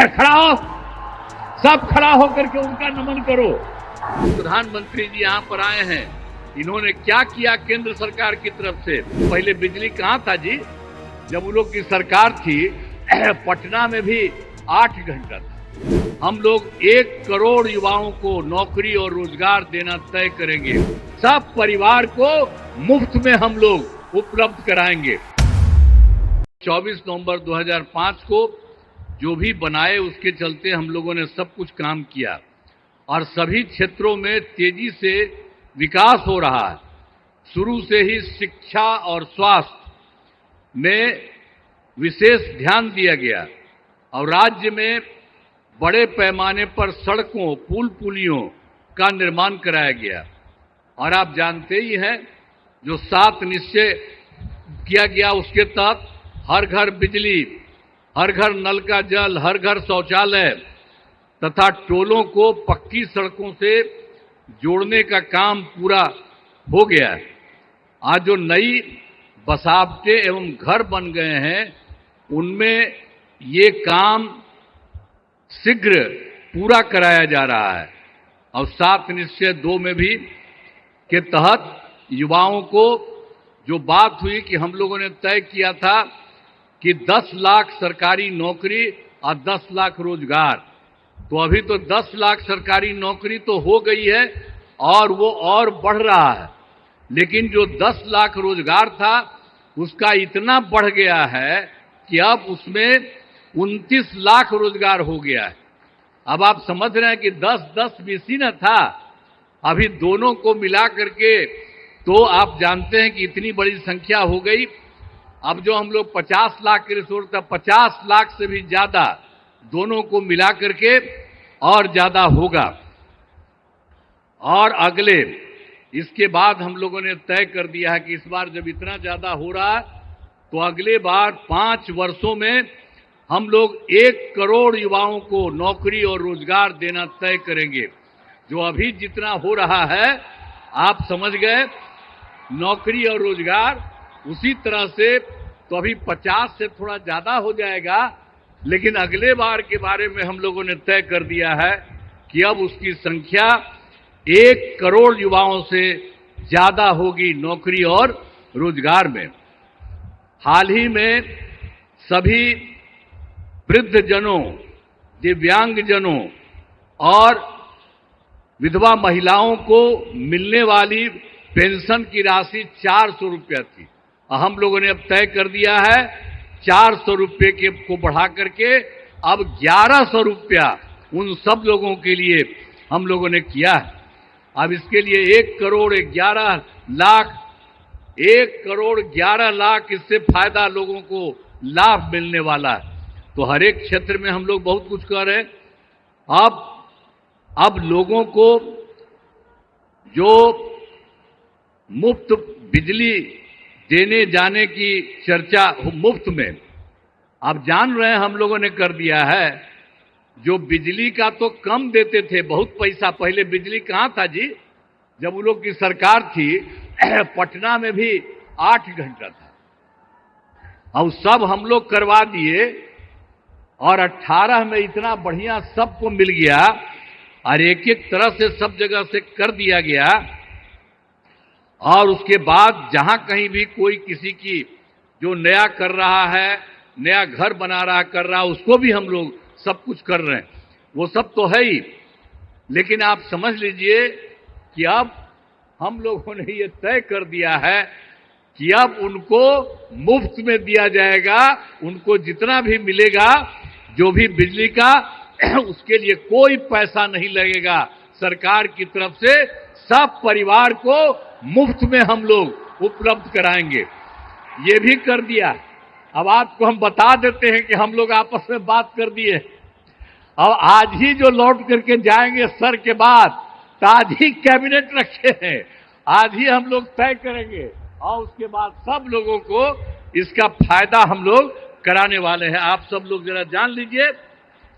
खड़ा हो, सब खड़ा होकर के उनका नमन करो। प्रधानमंत्री जी यहाँ पर आए हैं, इन्होंने क्या किया केंद्र सरकार की तरफ से? पहले बिजली कहाँ था जी? जब उन लोग की सरकार थी पटना में भी 8 घंटा था। हम लोग 1 करोड़ युवाओं को नौकरी और रोजगार देना तय करेंगे। सब परिवार को मुफ्त में हम लोग उपलब्ध कराएंगे। 24 नवंबर 2005 को जो भी बनाए उसके चलते हम लोगों ने सब कुछ काम किया और सभी क्षेत्रों में तेजी से विकास हो रहा है। शुरू से ही शिक्षा और स्वास्थ्य में विशेष ध्यान दिया गया और राज्य में बड़े पैमाने पर सड़कों, पुल पुलियों का निर्माण कराया गया। और आप जानते ही हैं, जो 7 निश्चय किया गया उसके तहत हर घर बिजली, हर घर नल का जल, हर घर शौचालय तथा टोलों को पक्की सड़कों से जोड़ने का काम पूरा हो गया है। आज जो नई बसावटें एवं घर बन गए हैं उनमें ये काम शीघ्र पूरा कराया जा रहा है। और 7 निश्चय 2 में भी के तहत युवाओं को जो बात हुई कि हम लोगों ने तय किया था कि 10 लाख सरकारी नौकरी और 10 लाख रोजगार, तो अभी तो 10 लाख सरकारी नौकरी तो हो गई है और वो और बढ़ रहा है। लेकिन जो 10 लाख रोजगार था उसका इतना बढ़ गया है कि अब उसमें 29 लाख रोजगार हो गया है। अब आप समझ रहे हैं कि 10-10 बीसी न था, अभी दोनों को मिला करके तो आप जानते हैं कि इतनी बड़ी संख्या हो गई। अब जो हम लोग 50 लाख के रिसोर्स था, 50 लाख से भी ज्यादा दोनों को मिला करके और ज्यादा होगा। और अगले इसके बाद हम लोगों ने तय कर दिया है कि इस बार जब इतना ज्यादा हो रहा है तो अगले बार 5 वर्षों में हम लोग 1 करोड़ युवाओं को नौकरी और रोजगार देना तय करेंगे। जो अभी जितना हो रहा है आप समझ गए, नौकरी और रोजगार उसी तरह से तो अभी 50 से थोड़ा ज्यादा हो जाएगा, लेकिन अगले बार के बारे में हम लोगों ने तय कर दिया है कि अब उसकी संख्या 1 करोड़ युवाओं से ज्यादा होगी नौकरी और रोजगार में। हाल ही में सभी वृद्धजनों, दिव्यांगजनों और विधवा महिलाओं को मिलने वाली पेंशन की राशि 400 रुपया थी। हम लोगों ने अब तय कर दिया है 400 रुपये के को बढ़ा करके अब 1100 रुपया उन सब लोगों के लिए हम लोगों ने किया है। अब इसके लिए 1 करोड़ 11 लाख 1 करोड़ 11 लाख इससे फायदा लोगों को लाभ मिलने वाला है। तो हर एक क्षेत्र में हम लोग बहुत कुछ कर रहे हैं। अब लोगों को जो मुफ्त बिजली देने जाने की चर्चा मुफ्त में, आप जान रहे हैं हम लोगों ने कर दिया है। जो बिजली का तो कम देते थे, बहुत पैसा, पहले बिजली कहाँ था जी? जब उन लोग की सरकार थी पटना में भी 8 घंटा था। अब सब हम लोग करवा दिए और 18 में इतना बढ़िया सबको मिल गया और एक तरह से सब जगह से कर दिया गया। और उसके बाद जहां कहीं भी कोई किसी की जो नया कर रहा है, नया घर बना रहा कर रहा, उसको भी हम लोग सब कुछ कर रहे हैं। वो सब तो है ही, लेकिन आप समझ लीजिए कि अब हम लोगों ने ये तय कर दिया है कि अब उनको मुफ्त में दिया जाएगा। उनको जितना भी मिलेगा, जो भी बिजली का, उसके लिए कोई पैसा नहीं लगेगा सरकार की तरफ से। सब परिवार को मुफ्त में हम लोग उपलब्ध कराएंगे। ये भी कर दिया। अब आपको हम बता देते हैं कि हम लोग आपस में बात कर दिए। अब आज ही जो लौट करके जाएंगे सर के बाद, तो आज ही कैबिनेट रखे हैं, आज ही हम लोग तय करेंगे और उसके बाद सब लोगों को इसका फायदा हम लोग कराने वाले हैं। आप सब लोग जरा जान लीजिए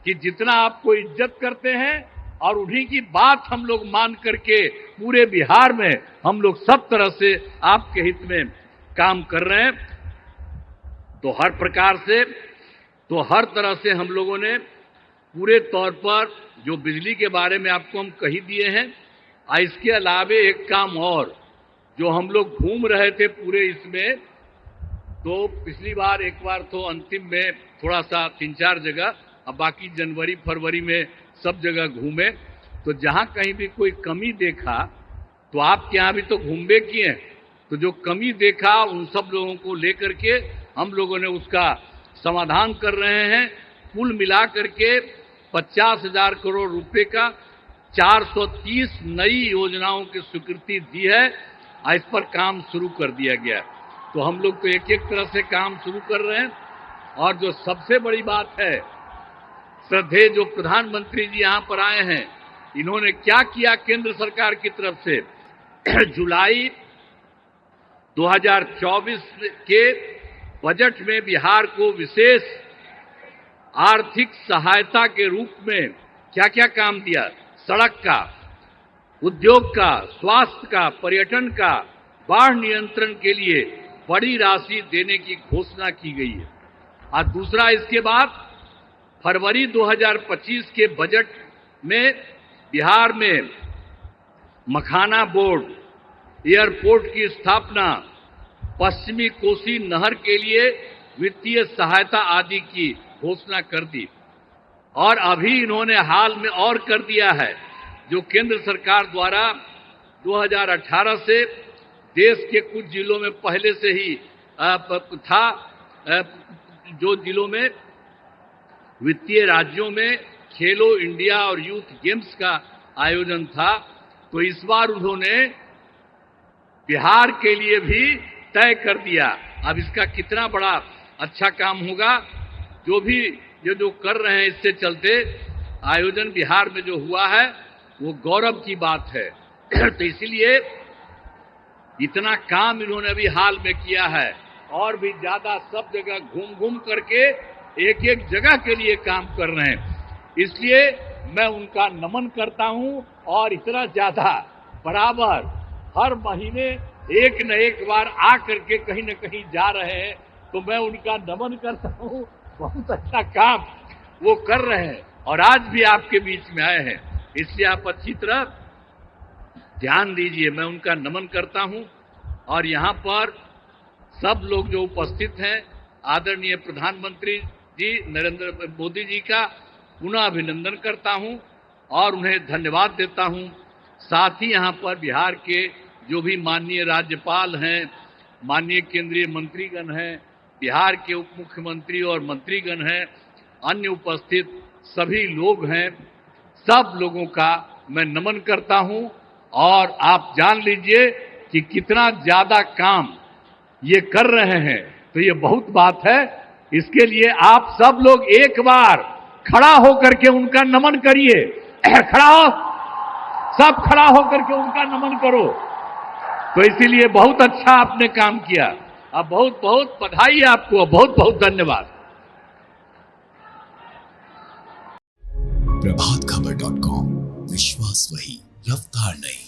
कि जितना आपको इज्जत करते हैं और उन्हीं की बात हम लोग मान करके पूरे बिहार में हम लोग सब तरह से आपके हित में काम कर रहे हैं। तो हर प्रकार से, तो हर तरह से हम लोगों ने पूरे तौर पर जो बिजली के बारे में आपको हम कही दिए हैं, इसके अलावे एक काम और, जो हम लोग घूम रहे थे पूरे इसमें, तो पिछली बार एक बार तो अंतिम में थोड़ा सा 3-4 जगह, अब बाकी जनवरी फरवरी में सब जगह घूमे, तो जहां कहीं भी कोई कमी देखा, तो आपके यहाँ भी तो घूमबे किए, तो जो कमी देखा उन सब लोगों को लेकर के हम लोगों ने उसका समाधान कर रहे हैं। कुल मिलाकर के 50,000 करोड़ रुपए का 430 नई योजनाओं की स्वीकृति दी है, इस पर काम शुरू कर दिया गया। तो हम लोग तो एक एक तरह से काम शुरू कर रहे हैं। और जो सबसे बड़ी बात है, श्रद्धेय जो प्रधानमंत्री जी यहाँ पर आए हैं, इन्होंने क्या किया केंद्र सरकार की तरफ से। जुलाई 2024 के बजट में बिहार को विशेष आर्थिक सहायता के रूप में क्या क्या काम दिया, सड़क का, उद्योग का, स्वास्थ्य का, पर्यटन का, बाढ़ नियंत्रण के लिए बड़ी राशि देने की घोषणा की गई है। और दूसरा, इसके बाद फरवरी 2025 के बजट में बिहार में मखाना बोर्ड, एयरपोर्ट की स्थापना, पश्चिमी कोसी नहर के लिए वित्तीय सहायता आदि की घोषणा कर दी। और अभी इन्होंने हाल में और कर दिया है, जो केंद्र सरकार द्वारा 2018 से देश के कुछ जिलों में पहले से ही था, जो जिलों में वित्तीय राज्यों में खेलो इंडिया और यूथ गेम्स का आयोजन था, तो इस बार उन्होंने बिहार के लिए भी तय कर दिया। अब इसका कितना बड़ा अच्छा काम होगा, जो भी ये जो कर रहे हैं, इससे चलते आयोजन बिहार में जो हुआ है वो गौरव की बात है। तो इसीलिए इतना काम इन्होंने अभी हाल में किया है, और भी ज्यादा सब जगह घूम घूम करके एक एक जगह के लिए काम कर रहे हैं। इसलिए मैं उनका नमन करता हूं, और इतना ज्यादा बराबर हर महीने एक न एक बार आ करके कहीं न कहीं जा रहे हैं, तो मैं उनका नमन करता हूं। बहुत अच्छा काम वो कर रहे हैं, और आज भी आपके बीच में आए हैं, इसलिए आप अच्छी तरह ध्यान दीजिए। मैं उनका नमन करता हूं, और यहां पर सब लोग जो उपस्थित हैं, आदरणीय प्रधानमंत्री जी नरेंद्र मोदी जी का पुनः अभिनंदन करता हूं और उन्हें धन्यवाद देता हूं। साथ ही यहां पर बिहार के जो भी माननीय राज्यपाल हैं, माननीय केंद्रीय मंत्रीगण हैं, बिहार के उप मुख्यमंत्री और मंत्रीगण हैं, अन्य उपस्थित सभी लोग हैं, सब लोगों का मैं नमन करता हूं। और आप जान लीजिए कि कितना ज्यादा काम ये कर रहे हैं, तो ये बहुत बात है। इसके लिए आप सब लोग एक बार खड़ा होकर के उनका नमन करिए। खड़ा हो, सब खड़ा होकर के उनका नमन करो। तो इसीलिए बहुत अच्छा आपने काम किया। अब बहुत बहुत बधाई आपको, बहुत बहुत धन्यवाद। प्रभातखबर.com, विश्वास वही, रफ्तार नहीं।